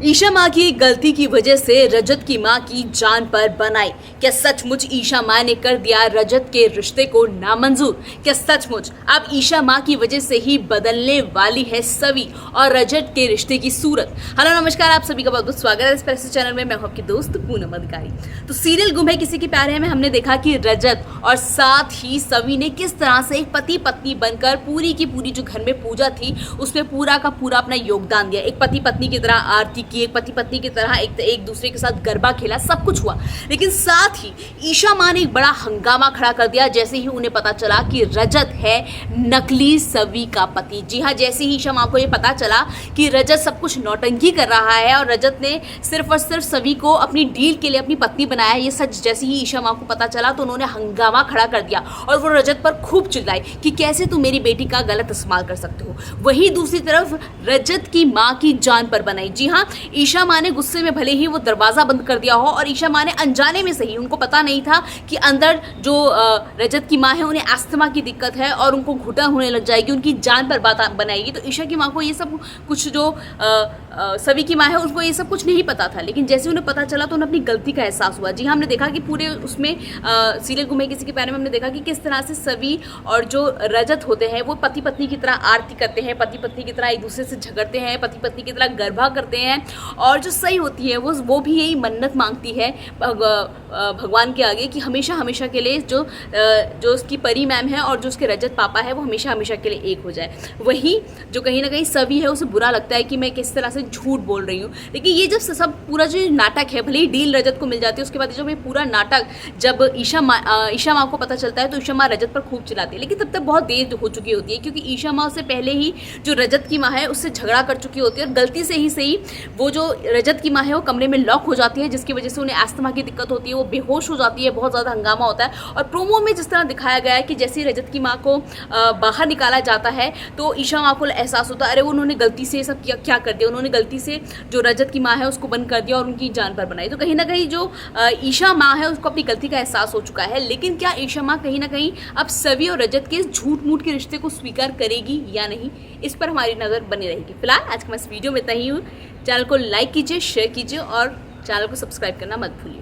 ईशा माँ की गलती की वजह से रजत की माँ की जान पर बनाई। क्या सचमुच ईशा माँ ने कर दिया रजत के रिश्ते को नामंजूर? क्या सचमुच अब ईशा माँ की वजह से ही बदलने वाली है सवी और रजत के रिश्ते की सूरत? हेलो नमस्कार, आप सभी का बहुत बहुत स्वागत है इस प्रेस चैनल में। मैं हूं आपकी दोस्त पूनम अधिकारी। तो सीरियल गुम है किसी के प्यार है में हमने देखा कि रजत और साथ ही सवी ने किस तरह से एक पति पत्नी बनकर पूरी की पूरी जो घर में पूजा थी उसमें पूरा का पूरा अपना योगदान दिया। एक पति पत्नी की तरह आरती की, एक पति पत्नी की तरह एक दूसरे के साथ गरबा खेला, सब कुछ हुआ। लेकिन साथ ही ईशा माँ ने एक बड़ा हंगामा खड़ा कर दिया जैसे ही उन्हें पता चला कि रजत है नकली सवी का पति। जी हाँ, जैसे ही ईशा माँ को ये पता चला कि रजत सब कुछ नौटंकी कर रहा है और रजत ने सिर्फ और सिर्फ सवी को अपनी डील के लिए अपनी पत्नी बनाया, ये सच जैसे ही ईशा माँ को पता चला तो उन्होंने हंगामा खड़ा कर दिया और वो रजत पर खूब चिल्लाई कि कैसे तुम मेरी बेटी का गलत इस्तेमाल कर सकते हो। वहीं दूसरी तरफ रजत की माँ की जान पर बनाई। जी हाँ, ईशा माँ ने गुस्से में भले ही वो दरवाज़ा बंद कर दिया हो और ईशा माँ ने अनजाने में सही, उनको पता नहीं था कि अंदर जो रजत की माँ है उन्हें अस्थमा की दिक्कत है और उनको घुटन होने लग जाएगी, उनकी जान पर बात बनाएगी। तो ईशा की माँ को ये सब कुछ जो सवी की माँ है उसको ये सब कुछ नहीं पता था। लेकिन जैसे उन्हें पता चला तो उन्हें अपनी गलती का एहसास हुआ। जी हाँ, हमने देखा कि पूरे उसमें सीरियल गुम है किसी के प्यार में हमने देखा कि किस तरह से सवी और जो रजत होते हैं वो पति पत्नी की तरह आरती करते हैं, पति पत्नी की तरह एक दूसरे से झगड़ते हैं, पति पत्नी की तरह गरबा करते हैं। और जो सही होती है वो भी यही मन्नत मांगती है भगवान के आगे कि हमेशा हमेशा के लिए जो उसकी परी मैम है और जो उसके रजत पापा है वो हमेशा हमेशा के लिए एक हो जाए। वही जो कहीं ना कहीं सभी है उसे बुरा लगता है कि मैं किस तरह से झूठ बोल रही हूँ। लेकिन ये जब सब पूरा जो नाटक है, भले ही डील रजत को मिल जाती है, उसके बाद जब ये पूरा नाटक जब ईशा माँ को पता चलता है तो ईशा माँ रजत पर खूब चिल्लाती है। लेकिन तब तक बहुत देर हो चुकी होती है क्योंकि ईशा माँ उससे पहले ही जो रजत की माँ है उससे झगड़ा कर चुकी होती है और गलती से ही सही वो जो रजत की माँ है वो कमरे में लॉक हो जाती है जिसकी वजह से उन्हें अस्थमा की दिक्कत होती है, वो बेहोश हो जाती है, बहुत ज़्यादा हंगामा होता है। और प्रोमो में जिस तरह दिखाया गया है कि जैसे रजत की माँ को बाहर निकाला जाता है तो ईशा माँ को एहसास होता है अरे वो उन्होंने गलती से सब क्या कर दिया, उन्होंने गलती से जो रजत की माँ है उसको बंद कर दिया और उनकी जान पर बनाई। तो कहीं ना कहीं जो ईशा माँ है उसको अपनी गलती का एहसास हो चुका है। लेकिन क्या ईशा माँ कहीं ना कहीं अब सवी और रजत के झूठ मूठ के रिश्ते को स्वीकार करेगी या नहीं, इस पर हमारी नज़र बनी रहेगी। फिलहाल आज के मैं इस वीडियो में इतना ही हूँ। चैनल को लाइक कीजिए, शेयर कीजिए और चैनल को सब्सक्राइब करना मत भूलिए।